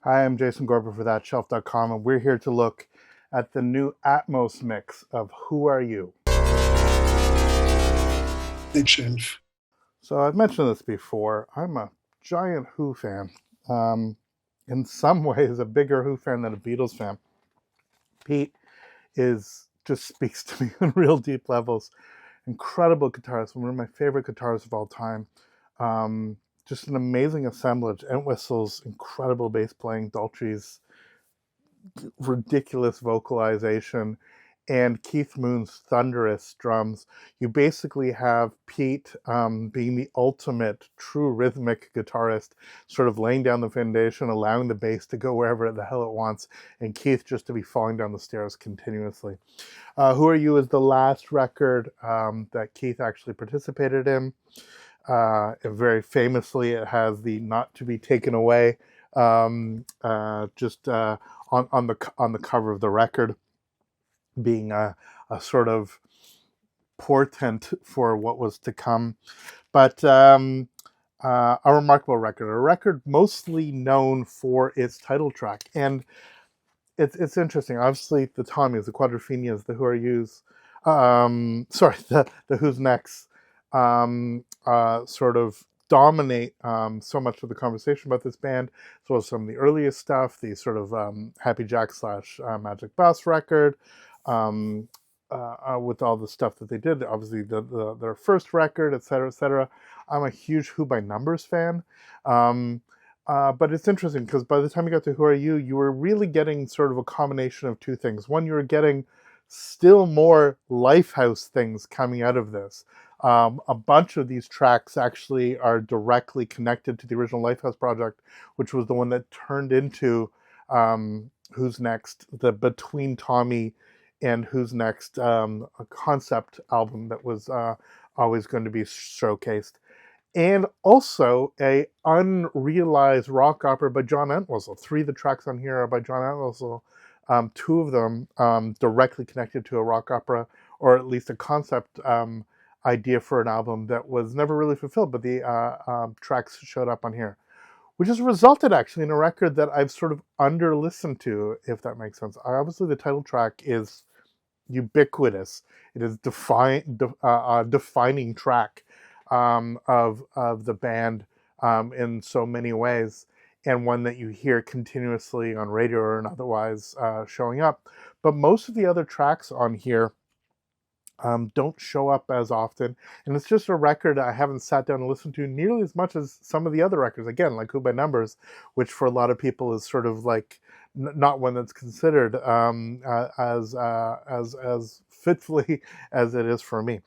Hi, I'm Jason Gorber for ThatShelf.com, and we're here to look at the new Atmos mix of Who Are You? Big shelf. So I've mentioned this before. I'm a giant Who fan. Um, in some ways, a bigger Who fan than a Beatles fan. Pete just speaks to me on real deep levels. Incredible guitarist, one of my favorite guitarists of all time. Just an amazing assemblage. Entwistle's incredible bass playing, Daltrey's ridiculous vocalization, and Keith Moon's thunderous drums. You basically have Pete being the ultimate true rhythmic guitarist, sort of laying down the foundation, allowing the bass to go wherever the hell it wants, and Keith just to be falling down the stairs continuously. Who Are You is the last record that Keith actually participated in. Very famously, it has the "Not to Be Taken Away" just on the cover of the record, being a sort of portent for what was to come. But a remarkable record, a record mostly known for its title track, and it's interesting. Obviously, the Tommies, the Quadrophenias, the Who Are Yous, the Who's Next, sort of dominate so much of the conversation about this band, as well as some of the earliest stuff, the sort of Happy Jack / Magic Bus record, with all the stuff that they did. Obviously, their first record, etc., etc. I'm a huge Who by Numbers fan. But it's interesting because by the time you got to Who Are You, you were really getting sort of a combination of two things. One, you were getting still more Lifehouse things coming out of this. A bunch of these tracks actually are directly connected to the original Lifehouse project, which was the one that turned into Who's Next, the Between Tommy and Who's Next a concept album that was always going to be showcased. And also a unrealized rock opera by John Entwistle. 3 of the tracks on here are by John Entwistle. 2 of them directly connected to a rock opera, or at least a concept idea for an album that was never really fulfilled, but the tracks showed up on here, which has resulted actually in a record that I've sort of under-listened to, if that makes sense. Obviously, the title track is ubiquitous. It is defining track of the band in so many ways, and one that you hear continuously on radio or otherwise showing up. But most of the other tracks on here don't show up as often, and it's just a record I haven't sat down and listened to nearly as much as some of the other records. Again, like Who by Numbers, which for a lot of people is sort of like not one that's considered as fitfully as it is for me.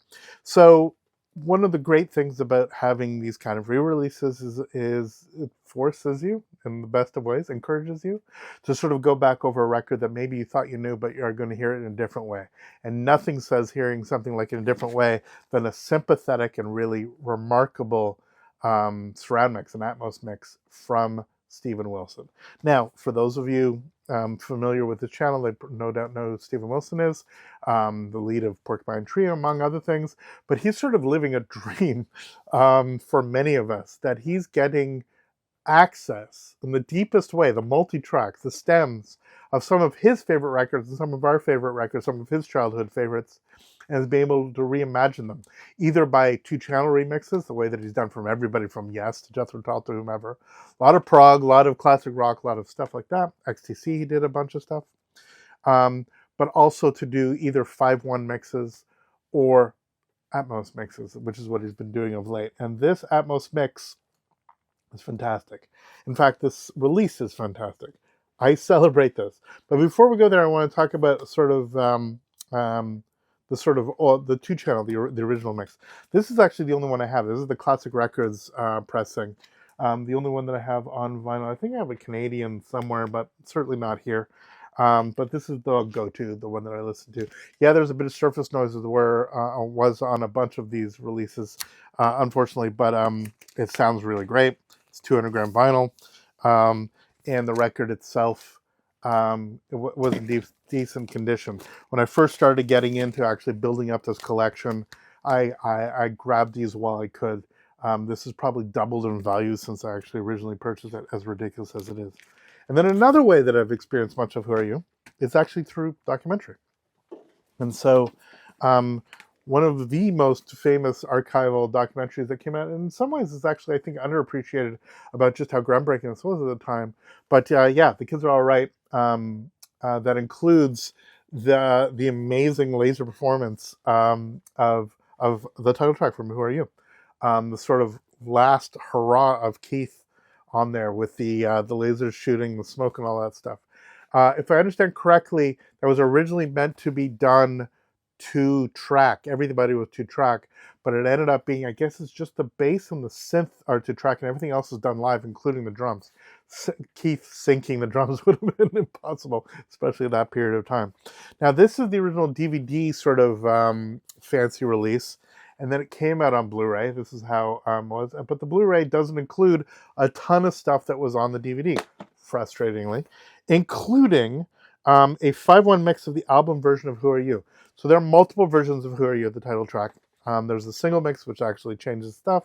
So one of the great things about having these kind of re-releases is it forces you, in the best of ways, encourages you to sort of go back over a record that maybe you thought you knew, but you're going to hear it in a different way. And nothing says hearing something like in a different way than a sympathetic and really remarkable surround mix, an Atmos mix from Steven Wilson. Now, for those of you familiar with the channel, they no doubt know who Steven Wilson is, the lead of Porcupine Tree, among other things. But he's sort of living a dream for many of us, that he's getting access in the deepest way, the multi-tracks, the stems of some of his favorite records and some of our favorite records, some of his childhood favorites, and has been able to reimagine them, either by 2-channel remixes, the way that he's done from everybody from Yes to Jethro Tull to whomever. A lot of prog, a lot of classic rock, a lot of stuff like that. XTC, he did a bunch of stuff. But also to do either 5/1 mixes or Atmos mixes, which is what he's been doing of late. And this Atmos mix is fantastic. In fact, this release is fantastic. I celebrate this. But before we go there, I want to talk about sort of the 2-channel, the original mix. This is actually the only one I have. This is the Classic Records pressing. The only one that I have on vinyl. I think I have a Canadian somewhere, but certainly not here. But this is the go-to, the one that I listen to. Yeah, there's a bit of surface noise where was on a bunch of these releases, unfortunately, but it sounds really great. It's 200-gram vinyl, and the record itself was in decent condition. When I first started getting into actually building up this collection, I grabbed these while I could. This has probably doubled in value since I actually originally purchased it, as ridiculous as it is. And then another way that I've experienced much of Who Are You is actually through documentary. And so um, one of the most famous archival documentaries that came out, in some ways is actually, I think, underappreciated about just how groundbreaking this was at the time. But yeah, The Kids Are All Right, that includes the amazing laser performance of the title track from Who Are You? The sort of last hurrah of Keith on there with the lasers shooting, the smoke and all that stuff. If I understand correctly, that was originally meant to be done 2-track. Everybody was 2-track, but it ended up being, I guess it's just the bass and the synth are 2-track, and everything else is done live, including the drums. Keith syncing the drums would have been impossible, especially at that period of time. Now, this is the original DVD sort of fancy release, and then it came out on Blu-ray. This is how it was. But the Blu-ray doesn't include a ton of stuff that was on the DVD, frustratingly, including a 5-1 mix of the album version of Who Are You? So there are multiple versions of Who Are You, the title track. There's a single mix, which actually changes stuff.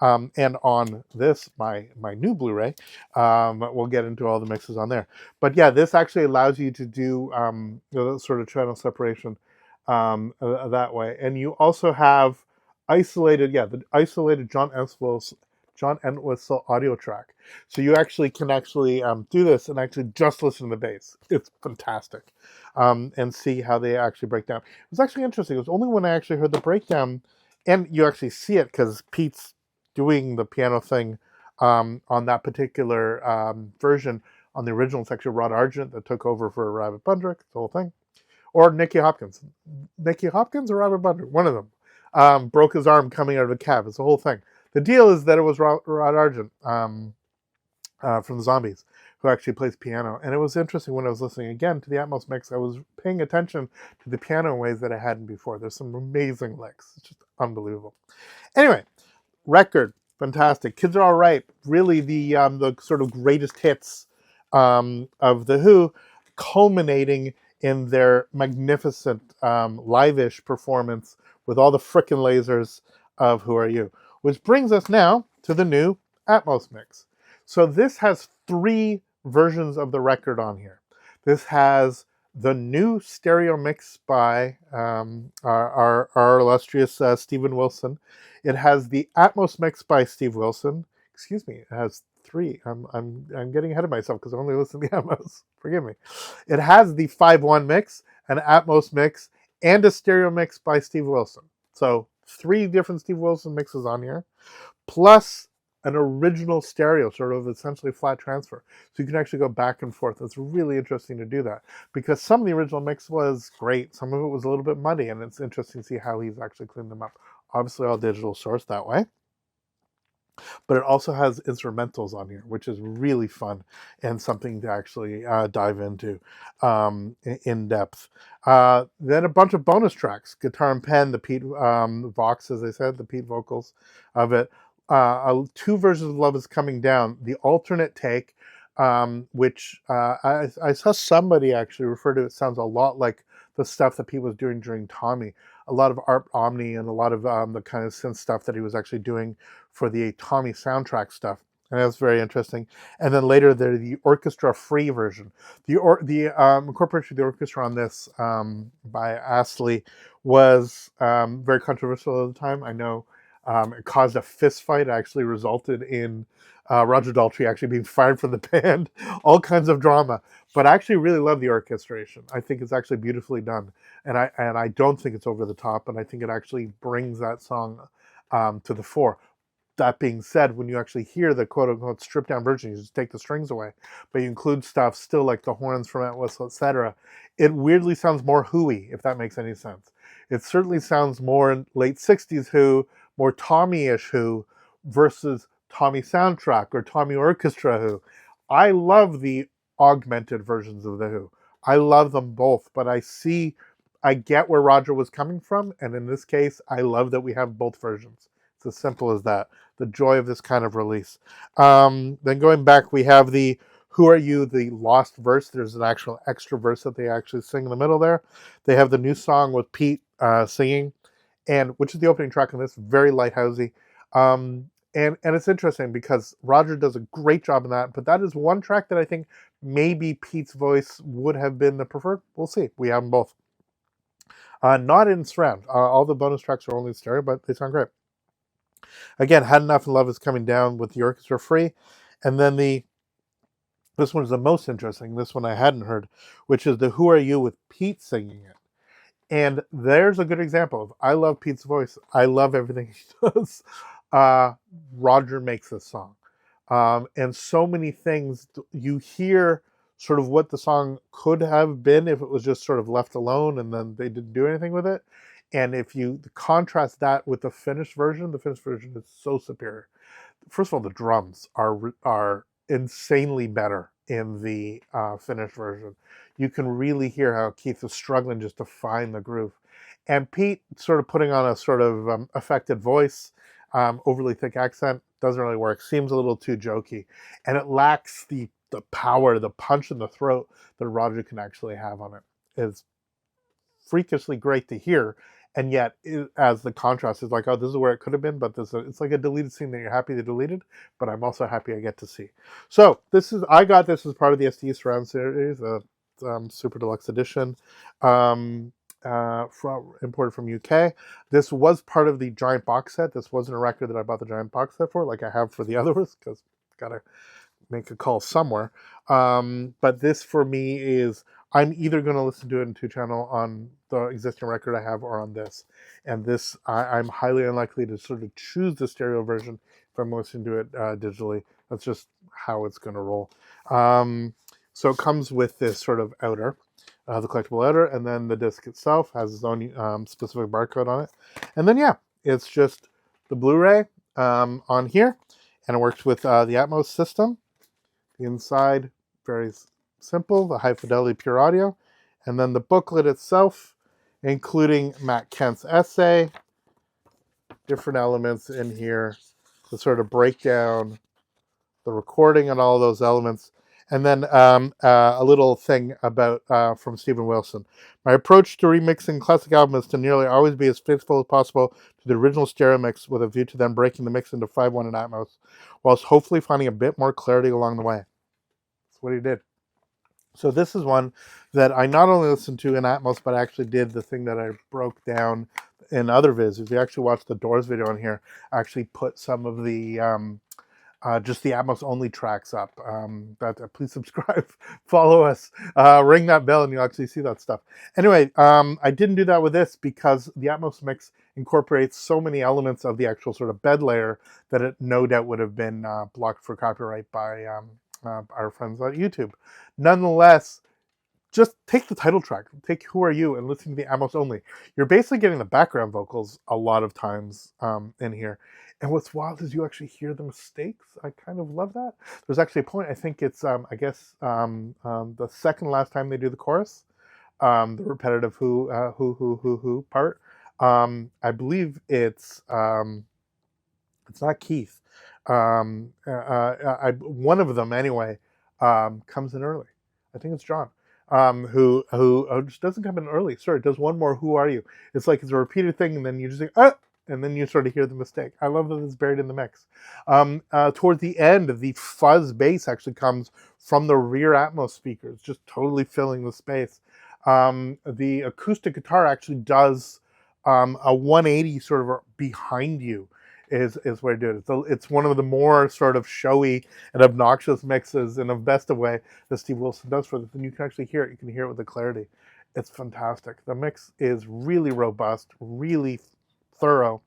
And on this, my new Blu-ray, we'll get into all the mixes on there. But yeah, this actually allows you to do sort of channel separation that way. And you also have the isolated John Entwistle audio track. So you actually can do this and actually just listen to the bass. It's fantastic. And see how they actually break down. It was actually interesting. It was only when I actually heard the breakdown, and you actually see it because Pete's doing the piano thing on that particular version. On the original, it's actually Rod Argent that took over for Robert Bundrick, the whole thing. Or Nicky Hopkins. Nicky Hopkins or Robert Bundrick? One of them. Broke his arm coming out of a cab. It's the whole thing. The deal is that it was Rod Argent from the Zombies who actually plays piano. And it was interesting when I was listening again to the Atmos mix, I was paying attention to the piano in ways that I hadn't before. There's some amazing licks. It's just unbelievable. Anyway, record, fantastic. Kids Are All Right, really the sort of greatest hits of The Who, culminating in their magnificent live-ish performance with all the frickin' lasers of Who Are You? Which brings us now to the new Atmos mix. So this has 3 versions of the record on here. This has the new stereo mix by our illustrious Steven Wilson. It has the Atmos mix by Steve Wilson. Excuse me, it has 3. I'm getting ahead of myself because I only listen to the Atmos. Forgive me. It has the 5-1 mix, an Atmos mix, and a stereo mix by Steve Wilson. So 3 different Steve Wilson mixes on here, plus an original stereo, sort of essentially flat transfer. So you can actually go back and forth. It's really interesting to do that because some of the original mix was great. Some of it was a little bit muddy, and it's interesting to see how he's actually cleaned them up. Obviously all digital source that way. But it also has instrumentals on here, which is really fun and something to actually dive into in depth. Then a bunch of bonus tracks, guitar and pen, the Pete Vox, as I said, the Pete vocals of it. 2 versions of Love Is Coming Down, the alternate take, which I saw somebody actually refer to. It sounds a lot like the stuff that Pete was doing during Tommy. A lot of Art Omni and a lot of the kind of synth stuff that he was actually doing for the Tommy soundtrack stuff. And that's very interesting. And then later there's the orchestra-free version. The incorporation of the orchestra on this by Astley was very controversial at the time. I know it caused a fist fight. It actually resulted in Roger Daltrey actually being fired from the band. All kinds of drama. But I actually really love the orchestration. I think it's actually beautifully done. And I don't think it's over the top. And I think it actually brings that song to the fore. That being said, when you actually hear the quote-unquote stripped-down version, you just take the strings away. But you include stuff still like the horns from Atmos, etc. It weirdly sounds more Who-y, if that makes any sense. It certainly sounds more late 60s Who, more Tommy-ish Who, versus Tommy soundtrack or Tommy orchestra Who. I love the augmented versions of the Who. I love them both, but I get where Roger was coming from, and in this case, I love that we have both versions. It's as simple as that. The joy of this kind of release. Then going back, we have the Who Are You, the lost verse. There's an actual extra verse that they actually sing in the middle there. They have the new song with Pete singing, and which is the opening track on this, very lighthousey. and it's interesting because Roger does a great job in that, but that is one track that I think maybe Pete's voice would have been the preferred. We'll see. We have them both. Not in surround. All the bonus tracks are only in stereo, but they sound great. Again, Had Enough and Love Is Coming Down with the orchestra free. And then this one's the most interesting. This one I hadn't heard, which is the Who Are You with Pete singing it. And there's a good example of, I love Pete's voice. I love everything he does. Roger makes this song. And so many things, you hear sort of what the song could have been if it was just sort of left alone and then they didn't do anything with it. And if you contrast that with the finished version is so superior. First of all, the drums are insanely better in the finished version. You can really hear how Keith is struggling just to find the groove. And Pete sort of putting on a sort of affected voice, overly thick accent, doesn't really work. Seems a little too jokey. And it lacks the power, the punch in the throat that Roger can actually have on it. It's freakishly great to hear. And yet, as the contrast is like, oh, this is where it could have been, but it's like a deleted scene that you're happy they deleted, but I'm also happy I get to see. So I got this as part of the SD Surround series, Super Deluxe Edition, imported from UK. This was part of the giant box set. This wasn't a record that I bought the giant box set for, like I have for the others, because gotta make a call somewhere. But this for me is, I'm either going to listen to it in 2-channel on the existing record I have or on this. And this, I'm highly unlikely to sort of choose the stereo version if I'm listening to it digitally. That's just how it's going to roll. So it comes with this sort of outer, the collectible outer, and then the disc itself has its own specific barcode on it. And then, yeah, it's just the Blu-ray on here, and it works with the Atmos system. The inside, very simple, the high fidelity pure audio, and then the booklet itself, including Matt Kent's essay, different elements in here to sort of break down the recording and all those elements, and then a little thing about from Stephen Wilson. My approach to remixing classic albums is to nearly always be as faithful as possible to the original stereo mix, with a view to then breaking the mix into 5.1 in Atmos, whilst hopefully finding a bit more clarity along the way. That's what he did. So this is one that I not only listened to in Atmos, but I actually did the thing that I broke down in other vids. If you actually watch the Doors video on here, I actually put some of the just the Atmos only tracks up. Please subscribe, follow us, ring that bell, and you'll actually see that stuff. Anyway, I didn't do that with this because the Atmos mix incorporates so many elements of the actual sort of bed layer that it no doubt would have been blocked for copyright by our friends on YouTube. Nonetheless, just take the title track, take Who Are You, and listen to the Atmos only. You're basically getting the background vocals a lot of times in here. And what's wild is you actually hear the mistakes. I kind of love that. There's actually a point, I think it's, I guess, the second last time they do the chorus, the repetitive who part. I believe it's not Keith. One of them anyway comes in early. I think it's John, who just doesn't come in early. Sorry, does one more Who Are You. It's like it's a repeated thing, and then you just think, and then you sort of hear the mistake. I love that it's buried in the mix. Towards the end, the fuzz bass actually comes from the rear Atmos speakers, just totally filling the space. The acoustic guitar actually does a 180 sort of behind you. Is where I do it. It's one of the more sort of showy and obnoxious mixes in a best of way that Steve Wilson does for this. And you can actually hear it. You can hear it with the clarity. It's fantastic. The mix is really robust, really thorough,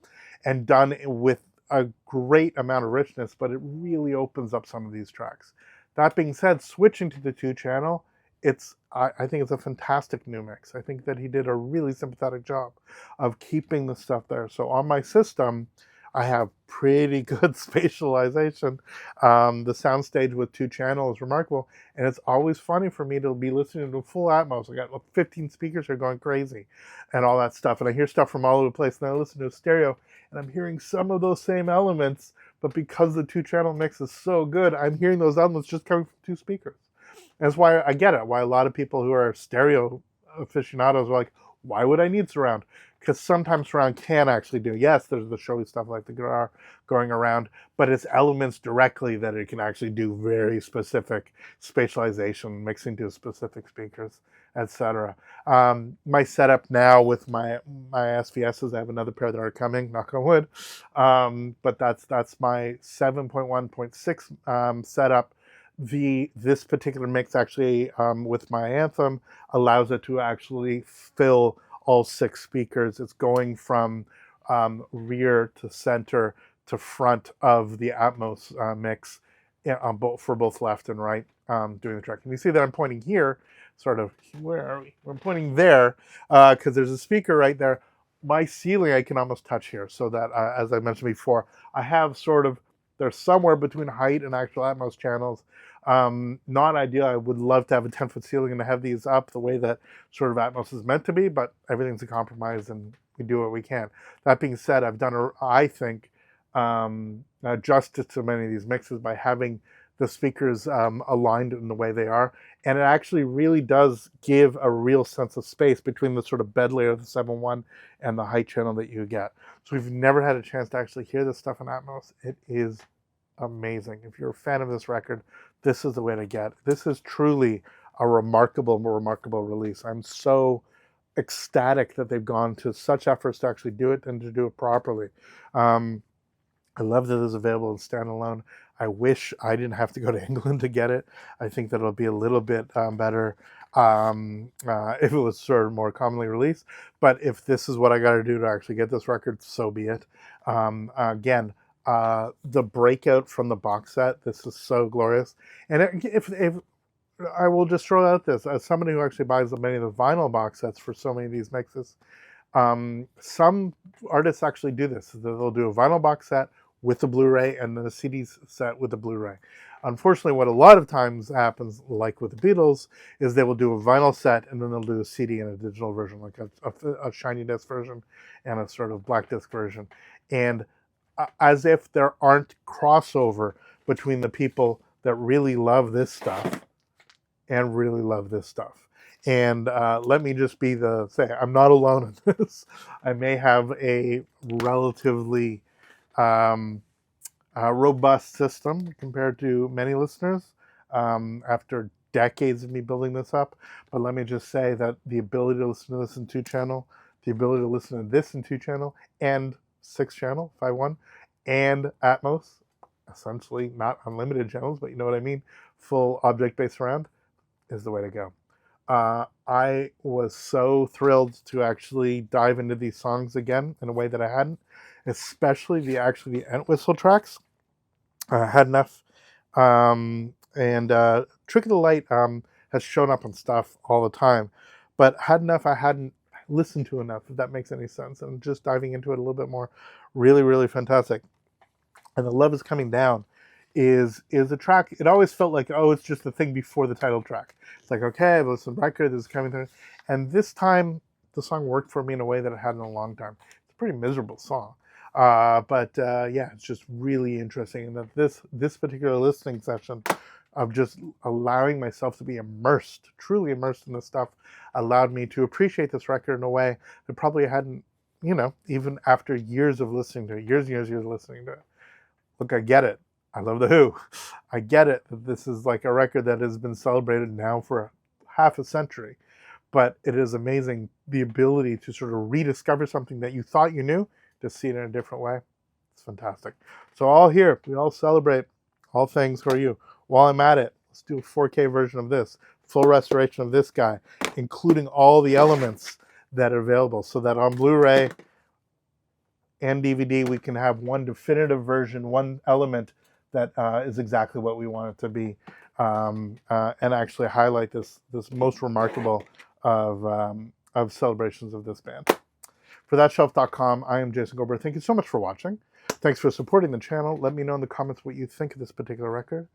and done with a great amount of richness, but it really opens up some of these tracks. That being said, switching to the 2-channel, I think it's a fantastic new mix. I think that he did a really sympathetic job of keeping the stuff there. So on my system, I have pretty good spatialization. The soundstage with 2-channel is remarkable, and it's always funny for me to be listening to full Atmos. I got 15 speakers here going crazy and all that stuff, and I hear stuff from all over the place, and I listen to a stereo, and I'm hearing some of those same elements, but because the 2-channel mix is so good, I'm hearing those elements just coming from 2 speakers. And that's why I get it, why a lot of people who are stereo aficionados are like, why would I need surround? because sometimes surround can actually do, yes, there's the showy stuff like the guitar going around, but it's elements directly that it can actually do very specific spatialization, mixing to specific speakers, etc. My setup now with my SVSs, I have another pair that are coming, knock on wood, but that's my 7.1.6 setup. This particular mix actually with my Anthem allows it to actually fill all 6 speakers. It's going from rear to center to front of the Atmos mix for both left and right doing the track. And you see that I'm pointing here, sort of, where are we? I'm pointing there because there's a speaker right there. My ceiling I can almost touch here, so that as I mentioned before, I have sort of, they're somewhere between height and actual Atmos channels. Not ideal. I would love to have a 10-foot ceiling and to have these up the way that sort of Atmos is meant to be, but everything's a compromise and we do what we can. That being said, I've done, I think, justice to many of these mixes by having the speakers aligned in the way they are, and it actually really does give a real sense of space between the sort of bed layer of the 7.1 and the height channel that you get. So if you've never had a chance to actually hear this stuff in Atmos, it is amazing. If you're a fan of this record, this is the way to get. This is truly a remarkable release. I'm so ecstatic that they've gone to such efforts to actually do it and to do it properly. I love that it's available in standalone. I wish I didn't have to go to England to get it. I think that it'll be a little bit better if it was sort of more commonly released. But if this is what I got to do to actually get this record, so be it. Again, the breakout from the box set, this is so glorious. And if I will just throw out this, as somebody who actually buys many of the vinyl box sets for so many of these mixes, some artists actually do this. They'll do a vinyl box set with the Blu-ray and then the CDs set with the Blu-ray. Unfortunately, what a lot of times happens, like with the Beatles, is they will do a vinyl set and then they'll do a CD and a digital version, like a shiny disc version and a sort of black disc version. And as if there aren't crossover between the people that really love this stuff and really love this stuff. And let me just say, I'm not alone in this. I may have a relatively robust system compared to many listeners after decades of me building this up. But let me just say that the ability to listen to this in 2-channel, the ability to listen to this in 2-channel and 6-channel, 5.1, and Atmos, essentially not unlimited channels, but you know what I mean, full object-based surround, is the way to go. I was so thrilled to actually dive into these songs again in a way that I hadn't, especially the Ent Whistle tracks. I had enough, and Trick of the Light has shown up on stuff all the time, but had enough I hadn't listened to enough, if that makes any sense, and just diving into it a little bit more, really fantastic. And The Love Is Coming Down is a track. It always felt like, oh, it's just the thing before the title track. It's like, okay, I've listened to the record, this is coming through. And this time, the song worked for me in a way that it hadn't in a long time. It's a pretty miserable song. But yeah, it's just really interesting. And that this particular listening session of just allowing myself to be immersed, truly immersed in this stuff, allowed me to appreciate this record in a way that probably hadn't, even after years of listening to it, years of listening to it. Look, I get it. I love The Who. I get it that this is like a record that has been celebrated now for half a century. But it is amazing, the ability to sort of rediscover something that you thought you knew, to see it in a different way. It's fantastic. So all here, we all celebrate all things for you. While I'm at it, let's do a 4K version of this, full restoration of this guy, including all the elements that are available, so that on Blu-ray and DVD, we can have one definitive version, one element that is exactly what we want it to be, and actually highlight this most remarkable of celebrations of this band. For thatshelf.com, I am Jason Goldberg. Thank you so much for watching. Thanks for supporting the channel. Let me know in the comments what you think of this particular record.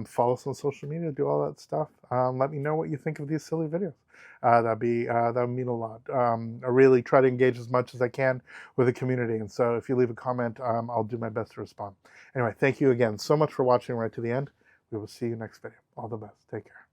Follow us on social media, do all that stuff. Let me know what you think of these silly videos. That would mean a lot. I really try to engage as much as I can with the community, and so if you leave a comment, I'll do my best to respond. Anyway, thank you again so much for watching right to the end. We will see you next video. All the best. Take care.